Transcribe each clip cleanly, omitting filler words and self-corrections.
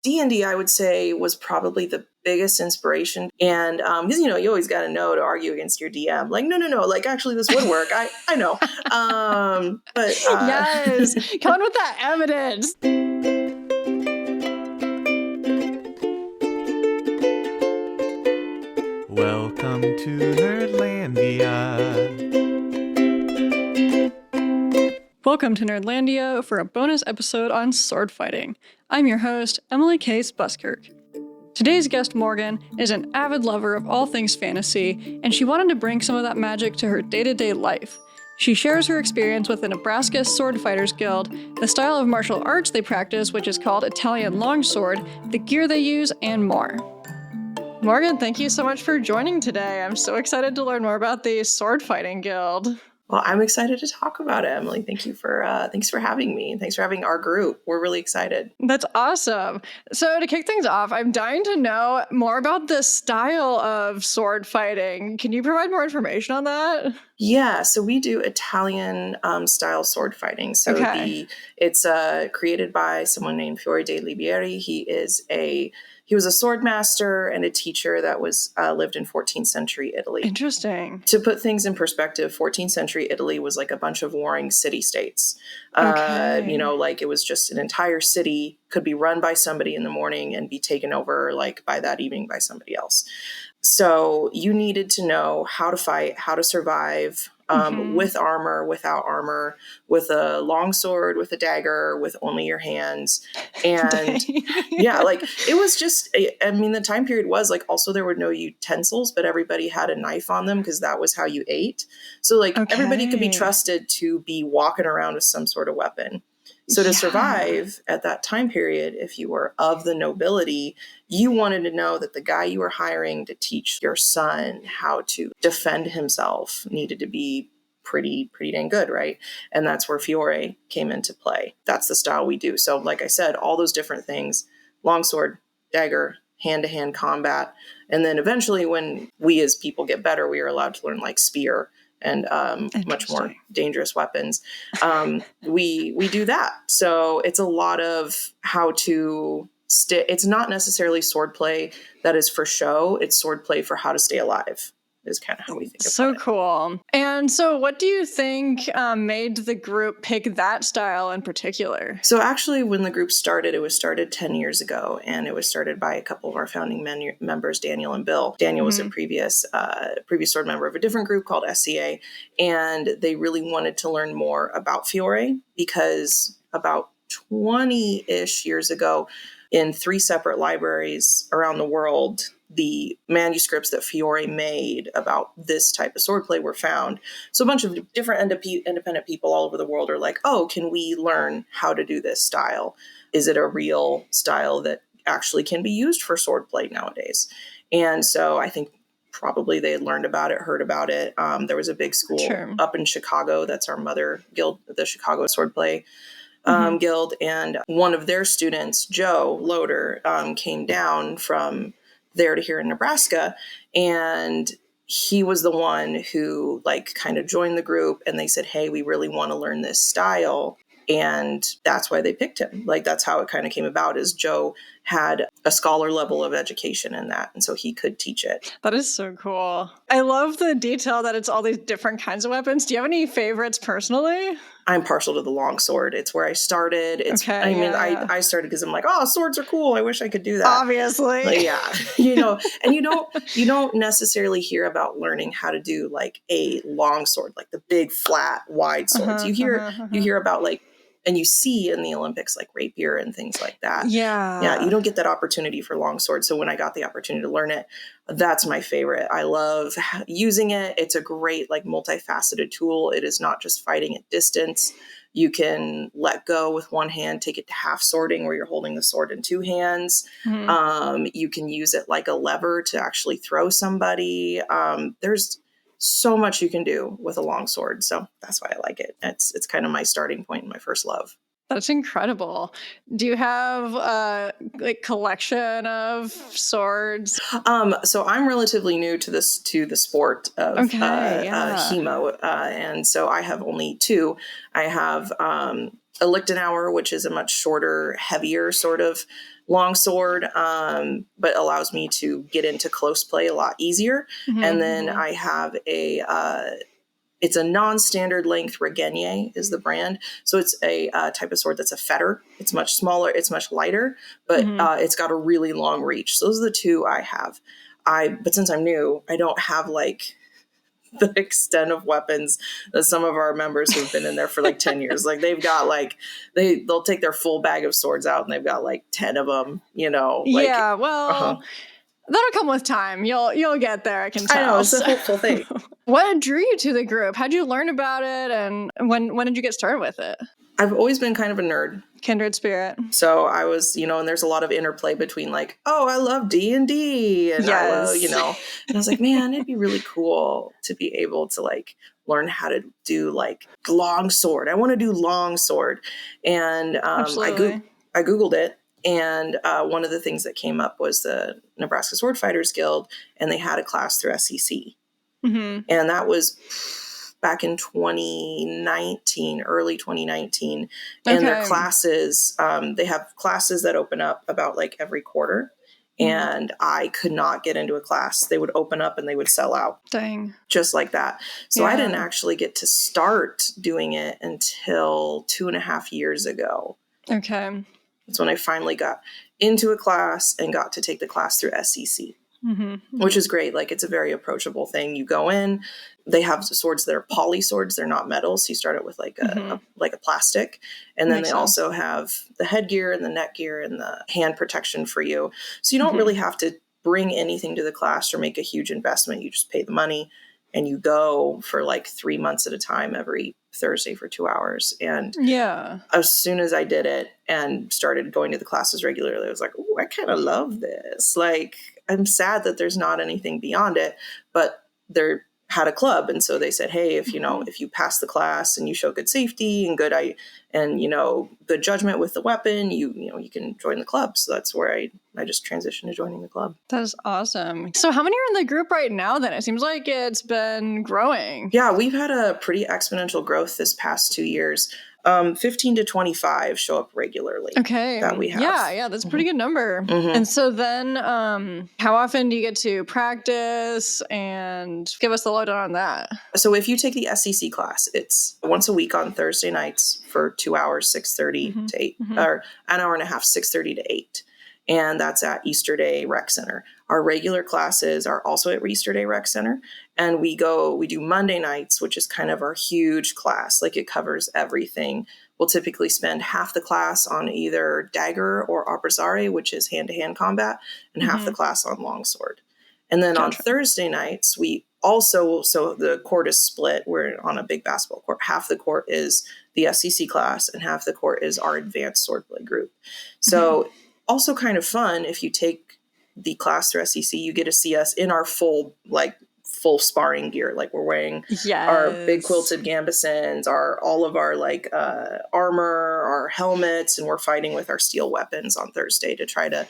D&D, I would say, was probably the biggest inspiration. And because, you always got to know to argue against your DM. Like, no, like, actually, this would work. I know. But yes, come on with that evidence. Welcome to Nerdlandia. Welcome to Nerdlandia for a bonus episode on sword fighting. I'm your host, Emily Case Buskirk. Today's guest, Morgan, is an avid lover of all things fantasy, and she wanted to bring some of that magic to her day-to-day life. She shares her experience with the Nebraska Swordfighters Guild, the style of martial arts they practice, which is called Italian longsword, the gear they use, and more. Morgan, thank you so much for joining today. I'm so excited to learn more about the Swordfighting Guild. Well, I'm excited to talk about it, Emily. Thanks for having me. Thanks for having our group. We're really excited. That's awesome. So to kick things off, I'm dying to know more about the style of sword fighting. Can you provide more information on that? Yeah, so we do Italian style sword fighting. So it's created by someone named Fiore de Libieri. He was a sword master and a teacher that was lived in 14th century Italy. Interesting. To put things in perspective, 14th century Italy was like a bunch of warring city-states. Like it was just an entire city could be run by somebody in the morning and be taken over like by that evening by somebody else. So you needed to know how to fight, how to survive with armor, without armor, with a long sword, with a dagger, with only your hands. And yeah, like it was just, the time period was like, also there were no utensils, but everybody had a knife on them because that was how you ate. So like everybody could be trusted to be walking around with some sort of weapon. So to survive at that time period, if you were of the nobility, you wanted to know that the guy you were hiring to teach your son how to defend himself needed to be pretty dang good, right? And that's where Fiore came into play. That's the style we do. So like I said, all those different things, longsword, dagger, hand-to-hand combat. And then eventually when we as people get better, we are allowed to learn like spear and much more dangerous weapons. We do that. So it's a lot of how to it's not necessarily swordplay that is for show. It's swordplay for how to stay alive is kind of how we think about it. So cool. And so what do you think made the group pick that style in particular? So actually when the group started, it was started 10 years ago, and it was started by a couple of our founding members, Daniel and Bill. Daniel was a previous sword member of a different group called SCA, and they really wanted to learn more about Fiore because about 20-ish years ago, in 3 separate libraries around the world, the manuscripts that Fiore made about this type of swordplay were found. So a bunch of different independent people all over the world are like, oh, can we learn how to do this style? Is it a real style that actually can be used for swordplay nowadays? And so I think probably they had learned about it, heard about it. There was a big school up in Chicago. That's our mother guild, the Chicago Swordplay Guild. And one of their students, Joe Loader, came down from there to here in Nebraska, and he was the one who like kind of joined the group, and they said, hey, we really want to learn this style. And that's why they picked him. Like that's how it kind of came about, is Joe had a scholar level of education in that, and so he could teach it. That is so cool. I love the detail that it's all these different kinds of weapons. Do you have any favorites personally? I'm partial to the longsword. It's where I started. I started because I'm like, oh, swords are cool. I wish I could do that. Obviously. But yeah. And you don't necessarily hear about learning how to do like a longsword, like the big, flat, wide swords. You hear about like, and you see in the Olympics like rapier and things like that. Yeah, you don't get that opportunity for longsword. So when I got the opportunity to learn it, that's my favorite. I love using it. It's a great like multifaceted tool. It is not just fighting at distance. You can let go with one hand, take it to half swording where you're holding the sword in 2 hands. You can use it like a lever to actually throw somebody. There's so much you can do with a long sword. So that's why I like it. It's kind of my starting point and my first love. That's incredible. Do you have a collection of swords? So I'm relatively new to the sport of HEMO. And so I have only 2. I have a Lichtenauer, which is a much shorter, heavier sort of longsword, but allows me to get into close play a lot easier. And then I have it's a non-standard length Regenier is the brand. So it's a type of sword that's a fetter. It's much smaller. It's much lighter, but it's got a really long reach. So those are the two I have. But since I'm new, I don't have like the extent of weapons that some of our members who've been in there for like 10 years. Like they've got like, they'll take their full bag of swords out and they've got like 10 of them, you know. Like, yeah, well, that'll come with time. You'll get there, I can tell. I know, it's a hopeful thing. What drew you to the group? How'd you learn about it? And when did you get started with it? I've always been kind of a nerd. Kindred spirit. So I was, you know, and there's a lot of interplay between like, oh, I love D&D and I love, you know, and I was like, man, it'd be really cool to be able to like learn how to do like long sword. I want to do long sword. And I Googled it. And one of the things that came up was the Nebraska Swordfighters Guild, and they had a class through SEC. And that was back in 2019, early 2019. And their classes, they have classes that open up about like every quarter. And I could not get into a class. They would open up and they would sell out. Dang. Just like that. So I didn't actually get to start doing it until 2.5 years ago. Okay. That's when I finally got into a class and got to take the class through SEC. Which is great. Like it's a very approachable thing. You go in, they have swords that are poly swords. They're not metal. So you start it with like a plastic. And then they also have the headgear and the neck gear and the hand protection for you. So you don't really have to bring anything to the class or make a huge investment. You just pay the money and you go for like 3 months at a time every Thursday for 2 hours. And as soon as I did it and started going to the classes regularly, I was like, oh, I kind of love this. Like, I'm sad that there's not anything beyond it, but they're had a club. And so they said, hey, if, you know, if you pass the class and you show good safety and good judgment with the weapon, you can join the club. So that's where I just transitioned to joining the club. That's awesome. So how many are in the group right now then? It seems like it's been growing. Yeah, we've had a pretty exponential growth this past 2 years. 15 to 25 show up regularly. Okay. That we have. Yeah, that's a pretty good number. And so then how often do you get to practice, and give us the lowdown on that? So if you take the SEC class, it's once a week on Thursday nights for 2 hours, 6:30 to 8, or an hour and a half, 6:30 to 8. And that's at Easter Day Rec Center. Our regular classes are also at Easter Day Rec Center. And we do Monday nights, which is kind of our huge class. Like it covers everything. We'll typically spend half the class on either dagger or abrazare, which is hand-to-hand combat, and half the class on longsword. And then on Thursday nights, we also, so the court is split. We're on a big basketball court. Half the court is the SEC class and half the court is our advanced swordplay group. So also kind of fun, if you take the class through SEC, you get to see us in our full sparring gear. Like we're wearing our big quilted gambesons, all of our armor, our helmets, and we're fighting with our steel weapons on Thursday to try to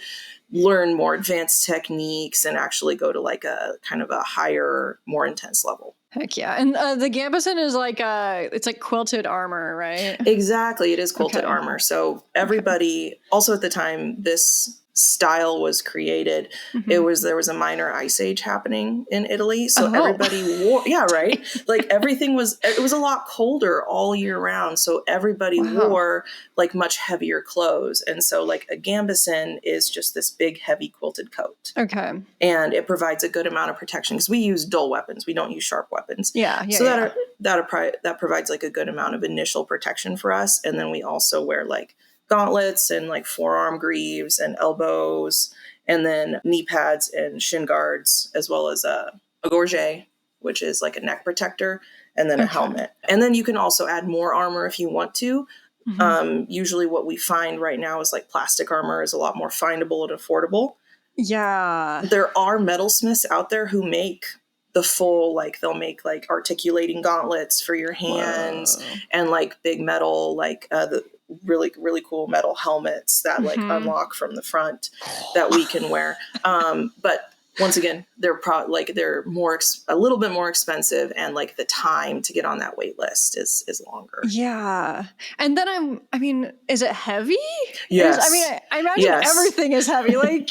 learn more advanced techniques and actually go to like a kind of a higher, more intense level. Heck yeah. And the gambeson is it's like quilted armor, right? Exactly. It is quilted armor. So everybody, also at the time this style was created, there was a minor ice age happening in Italy. So everybody wore, like everything it was a lot colder all year round. So everybody wore like much heavier clothes. And so like a gambeson is just this big, heavy quilted coat. Okay. And it provides a good amount of protection because we use dull weapons. We don't use sharp weapons. So that provides like a good amount of initial protection for us. And then we also wear like gauntlets and like forearm greaves and elbows, and then knee pads and shin guards, as well as a gorget, which is like a neck protector, and then a helmet. And then you can also add more armor if you want to. Usually what we find right now is like plastic armor is a lot more findable and affordable. Yeah. There are metalsmiths out there who make the full, like they'll make like articulating gauntlets for your hands and like big metal, like the really, really cool metal helmets that like unlock from the front that we can wear. But once again, they're they're a little bit more expensive, and like the time to get on that wait list is longer. Yeah. And then is it heavy? Yes. I imagine everything is heavy. Like,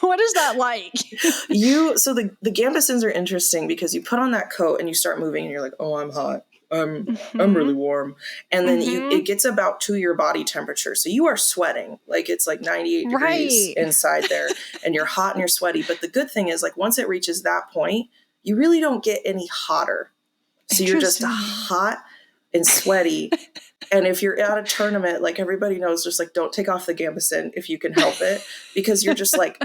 what is that like? So the gambesons are interesting because you put on that coat and you start moving and you're like, oh, I'm hot. I'm really warm. And then it gets about to your body temperature. So you are sweating. Like it's like 98 degrees inside there and you're hot and you're sweaty. But the good thing is like once it reaches that point, you really don't get any hotter. So you're just hot and sweaty. And if you're at a tournament, like everybody knows, just like don't take off the gambeson if you can help it, because you're just like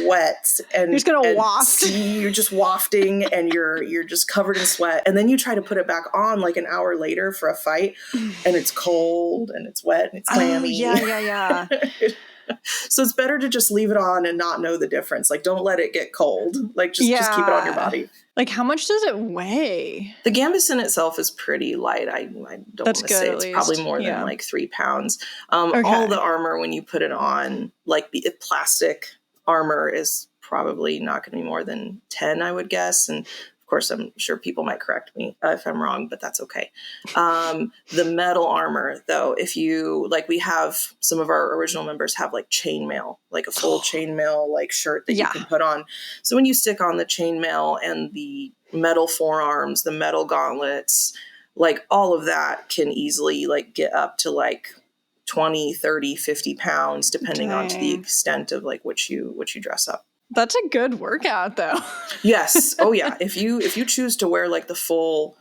wet and you're just gonna waft. You're just wafting and you're just covered in sweat. And then you try to put it back on like an hour later for a fight, and it's cold and it's wet and it's clammy. Yeah. So it's better to just leave it on and not know the difference. Like don't let it get cold. Like just keep it on your body. Like how much does it weigh? The gambeson itself is pretty light. I don't want to say it's probably more than like 3 pounds. All the armor when you put it on, like the plastic armor is probably not going to be more than 10, I would guess. And of course, I'm sure people might correct me if I'm wrong, but that's okay. The metal armor, though, if you we have some of our original members have like chainmail, like a full chainmail like shirt that you can put on. So when you stick on the chainmail and the metal forearms, the metal gauntlets, like all of that can easily like get up to like 20, 30, 50 pounds, depending on to the extent of like which you dress up. That's a good workout though. Yes. Oh yeah. If you choose to wear like the full,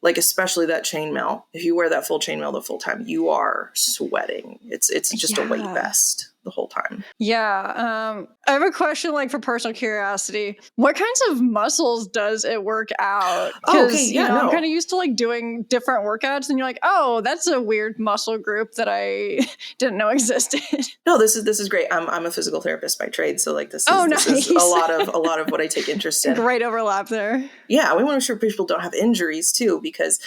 like especially that chainmail, if you wear that full chainmail the full time, you are sweating. It's just a weight vest the whole time. Yeah. I have a question like for personal curiosity. What kinds of muscles does it work out? Because I'm kind of used to like doing different workouts and you're like, oh, that's a weird muscle group that I didn't know existed. No, this is great. I'm a physical therapist by trade, so like this is a lot of what I take interest in. Great overlap there. Yeah, we want to make sure people don't have injuries too, because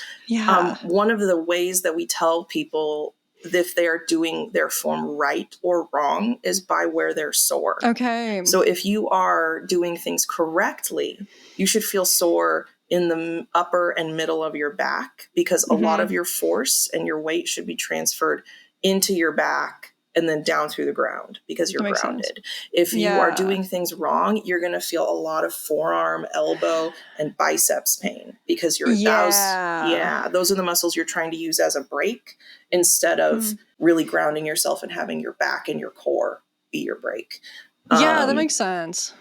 one of the ways that we tell people if they are doing their form right or wrong is by where they're sore. Okay. So if you are doing things correctly, you should feel sore in the upper and middle of your back, because a lot of your force and your weight should be transferred into your back and then down through the ground because you're grounded. If you are doing things wrong, you're going to feel a lot of forearm, elbow, and biceps pain because those are the muscles you're trying to use as a brake instead of really grounding yourself and having your back and your core be your brake. Yeah, that makes sense.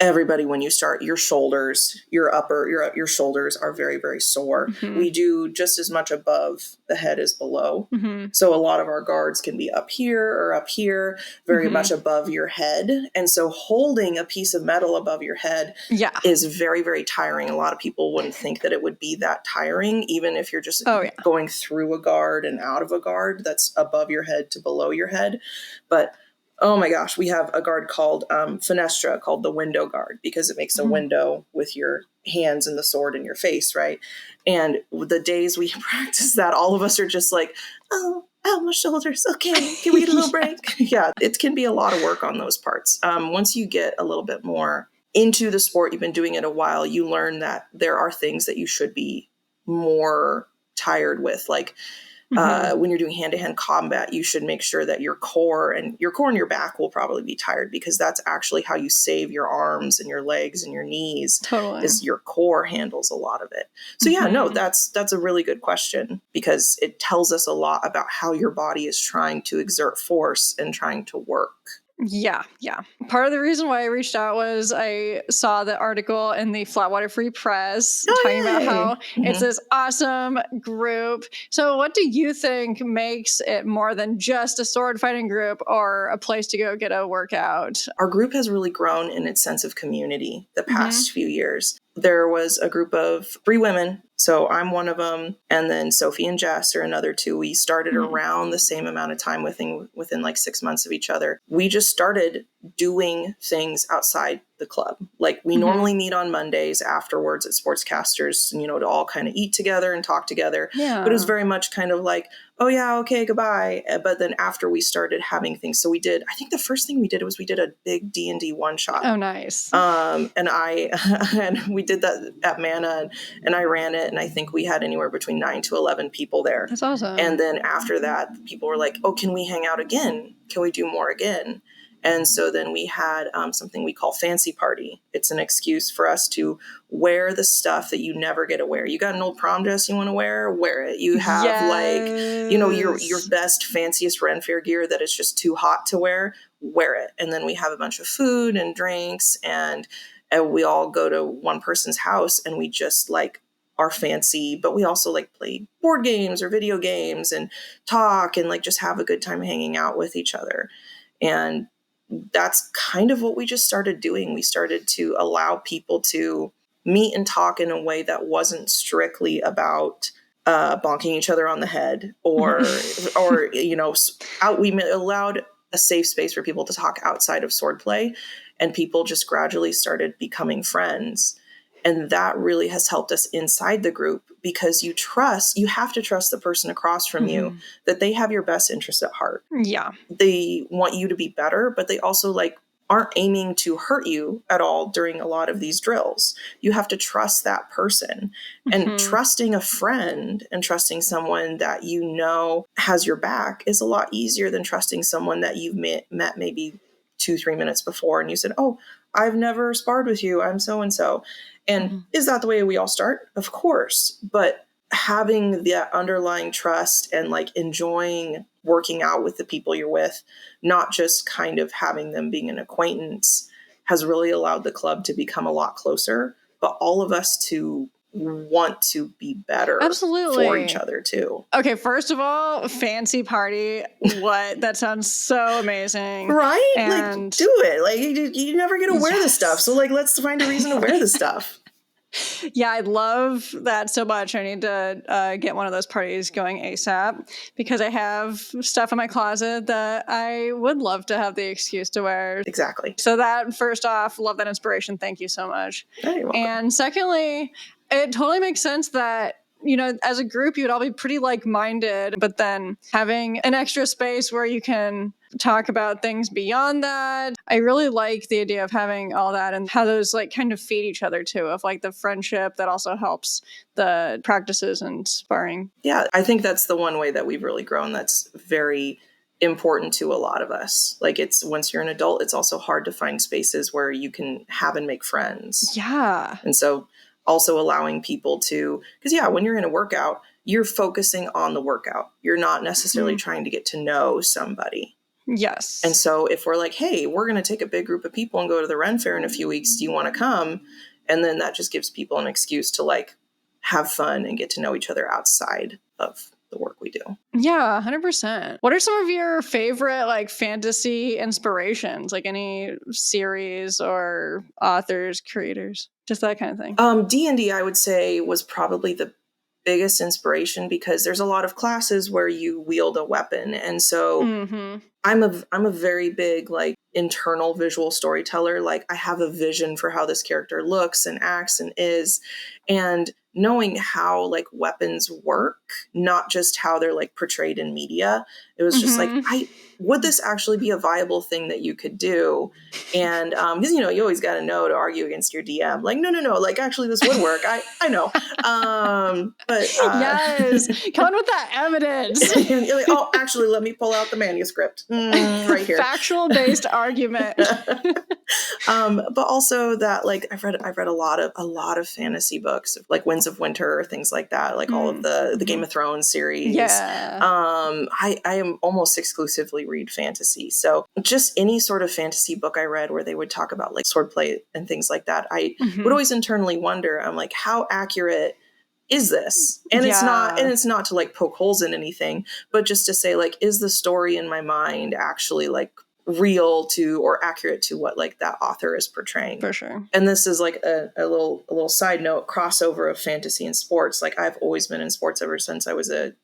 Everybody, when you start, your shoulders, your shoulders are very, very sore. We do just as much above the head as below. So a lot of our guards can be up here, very much above your head. And so holding a piece of metal above your head is very, very tiring. A lot of people wouldn't think that it would be that tiring, even if you're just going through a guard and out of a guard that's above your head to below your head. But oh my gosh, we have a guard called Fenestra, called the window guard, because it makes a window with your hands and the sword in your face, right? And the days we practice that, all of us are just like, oh, my shoulders. Okay, can we get a little break? Yeah, it can be a lot of work on those parts. Once you get a little bit more into the sport, you've been doing it a while, you learn that there are things that you should be more tired with, like when you're doing hand-to-hand combat, you should make sure that your core and your back will probably be tired, because that's actually how you save your arms and your legs and your knees. Totally. Is your core handles a lot of it. So that's a really good question, because it tells us a lot about how your body is trying to exert force and trying to work. Yeah. Part of the reason why I reached out was I saw the article in the Flatwater Free Press talking about how it's this awesome group. So what do you think makes it more than just a sword fighting group or a place to go get a workout? Our group has really grown in its sense of community the past few years. There was a group of 3 women. So I'm one of them. And then Sophie and Jess are another 2. We started around the same amount of time within like 6 months of each other. We just started doing things outside the club. Like we normally meet on Mondays afterwards at Sportscasters, to all kind of eat together and talk together. Yeah. But it was very much kind of like, oh yeah, okay, goodbye. But then after we started having things, so I think the first thing we did was we did a big D&D one shot. Oh, nice. And we did that at Mana, and I ran it, and I think we had anywhere between 9 to 11 people there. That's awesome. And then after that, people were like, oh, can we hang out again? Can we do more again? And so then we had something we call Fancy Party. It's an excuse for us to wear the stuff that you never get to wear. You got an old prom dress you want to wear it. You have your best, fanciest Ren Fair gear that is just too hot to wear it. And then we have a bunch of food and drinks, and we all go to one person's house, and we just like are fancy, but we also like play board games or video games and talk and like just have a good time hanging out with each other. And that's kind of what we just started doing. We started to allow people to meet and talk in a way that wasn't strictly about bonking each other on the head or we allowed a safe space for people to talk outside of swordplay, and people just gradually started becoming friends. And that really has helped us inside the group, because you have to trust the person across from you that they have your best interest at heart. Yeah. They want you to be better, but they also aren't aiming to hurt you at all during a lot of these drills. You have to trust that person. And trusting a friend and trusting someone that has your back is a lot easier than trusting someone that you've met maybe 2-3 minutes before, and you said, oh, I've never sparred with you, I'm so-and-so. And is that the way we all start? Of course. But having that underlying trust and enjoying working out with the people you're with, not just kind of having them being an acquaintance, has really allowed the club to become a lot closer, but all of us to want to be better for each other too. Okay, first of all, Fancy Party. What? That sounds so amazing. Right? And do it. You never get to wear this stuff. So let's find a reason to wear this stuff. Yeah, I love that so much. I need to get one of those parties going ASAP, because I have stuff in my closet that I would love to have the excuse to wear. Exactly. So that, first off, love that inspiration. Thank you so much. You're welcome. And secondly, it totally makes sense that, as a group, you would all be pretty like-minded, but then having an extra space where you can talk about things beyond that. I really like the idea of having all that and how those kind of feed each other too, of the friendship that also helps the practices and sparring. Yeah, I think that's the one way that we've really grown that's very important to a lot of us. It's once you're an adult, it's also hard to find spaces where you can have and make friends. Yeah. And so also allowing people to, because when you're in a workout, you're focusing on the workout. You're not necessarily trying to get to know somebody. Yes. And so if we're like, hey, we're going to take a big group of people and go to the Ren Fair in a few weeks, do you want to come? And then that just gives people an excuse to have fun and get to know each other outside of the work we do. Yeah, 100%. What are some of your favorite fantasy inspirations? Any series or authors, creators, just that kind of thing? D&D, I would say, was probably the biggest inspiration, because there's a lot of classes where you wield a weapon. And so I'm a very big internal visual storyteller. I have a vision for how this character looks and acts and is, and knowing how weapons work, not just how they're portrayed in media. It was just would this actually be a viable thing that you could do? And because you always got to know to argue against your DM. No, actually this would work. I know. But yes, come on with that evidence. Oh, actually, let me pull out the manuscript right here. Factual based argument. But also that I've read a lot of fantasy books, Winds of Winter, things like that, all of the Game of Thrones series. Yeah. I am almost exclusively read fantasy. So just any sort of fantasy book I read where they would talk about swordplay and things like that, I would always internally wonder, I'm how accurate is this? And it's not to poke holes in anything, but just to say is the story in my mind actually real to or accurate to what that author is portraying. For sure. And this is a little side note, crossover of fantasy and sports. I've always been in sports ever since I was a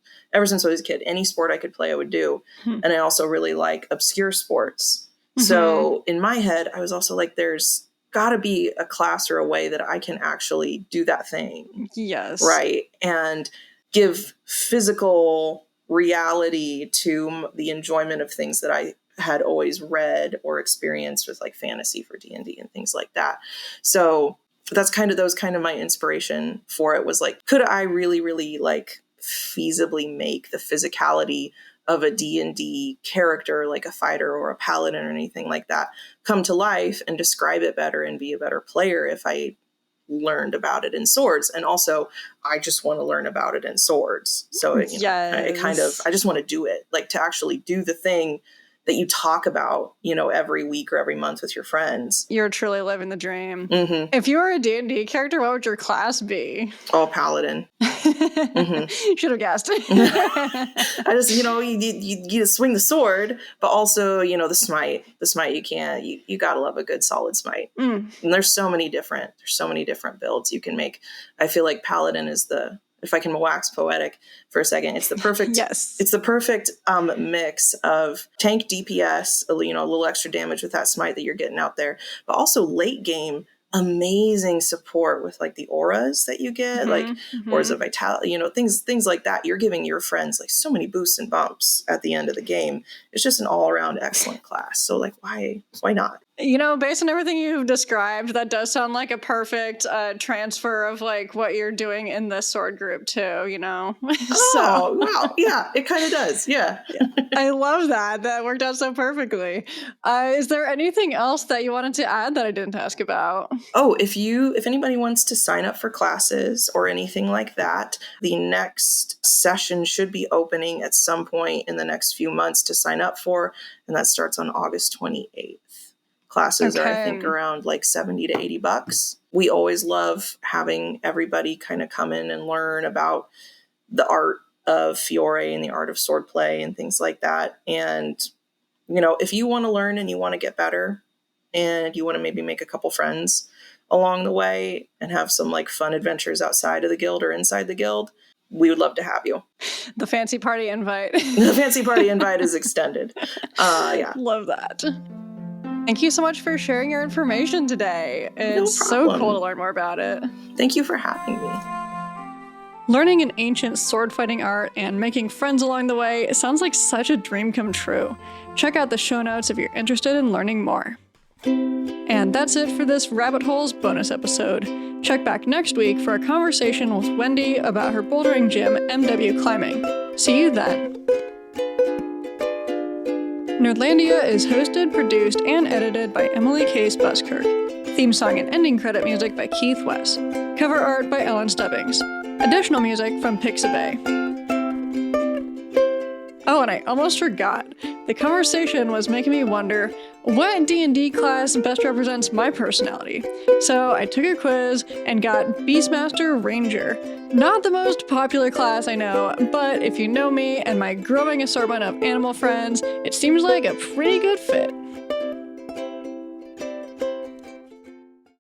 kid. Any sport I could play, I would do. And I also really like obscure sports. So in my head, I was also there's got to be a class or a way that I can actually do that thing. Yes. Right. And give physical reality to the enjoyment of things that I had always read or experienced with like fantasy for D&D and things like that. So that's kind of my inspiration for it, was like, could I really, really like feasibly make the physicality of a D&D character, like a fighter or a paladin or anything like that, come to life and describe it better and be a better player if I learned about it in swords. And also, I just want to learn about it in swords. So I just want to do it, like to actually do the thing that you talk about, every week or every month with your friends. You're truly living the dream. Mm-hmm. If you were a D&D character, what would your class be? Oh, paladin. Mm-hmm. Should have guessed. I just, you swing the sword, but also, the smite. The smite, you gotta love a good solid smite. And there's so many different builds you can make. I feel like paladin is if I can wax poetic for a second, it's the perfect, yes. It's the perfect mix of tank DPS, a little extra damage with that smite that you're getting out there, but also late game, amazing support with like the auras that you get, auras of vitality, things like that. You're giving your friends like so many boosts and bumps at the end of the game. It's just an all around excellent class. So like, why not? Based on everything you've described, that does sound like a perfect transfer of like what you're doing in the sword group too, Oh, wow. Yeah, it kind of does. Yeah. I love that. That worked out so perfectly. Is there anything else that you wanted to add that I didn't ask about? Oh, if anybody wants to sign up for classes or anything like that, the next session should be opening at some point in the next few months to sign up for, and that starts on August 28th. Classes are, I think, around like $70 to $80. We always love having everybody kind of come in and learn about the art of Fiore and the art of swordplay and things like that. And, if you want to learn and you want to get better and you want to maybe make a couple friends along the way and have some like fun adventures outside of the guild or inside the guild, we would love to have you. The fancy party invite. The fancy party invite is extended. Yeah. Love that. Thank you so much for sharing your information today. It's No problem. So cool to learn more about it. Thank you for having me. Learning an ancient sword fighting art and making friends along the way sounds like such a dream come true. Check out the show notes if you're interested in learning more. And that's it for this Rabbit Holes bonus episode. Check back next week for a conversation with Wendy about her bouldering gym, MW Climbing. See you then. Nerdlandia is hosted, produced, and edited by Emily Case Buskirk. Theme song and ending credit music by Keith West. Cover art by Ellen Stubbings. Additional music from Pixabay. Oh, and I almost forgot. The conversation was making me wonder what D&D class best represents my personality. So I took a quiz and got Beastmaster Ranger. Not the most popular class, I know, but if you know me and my growing assortment of animal friends, it seems like a pretty good fit.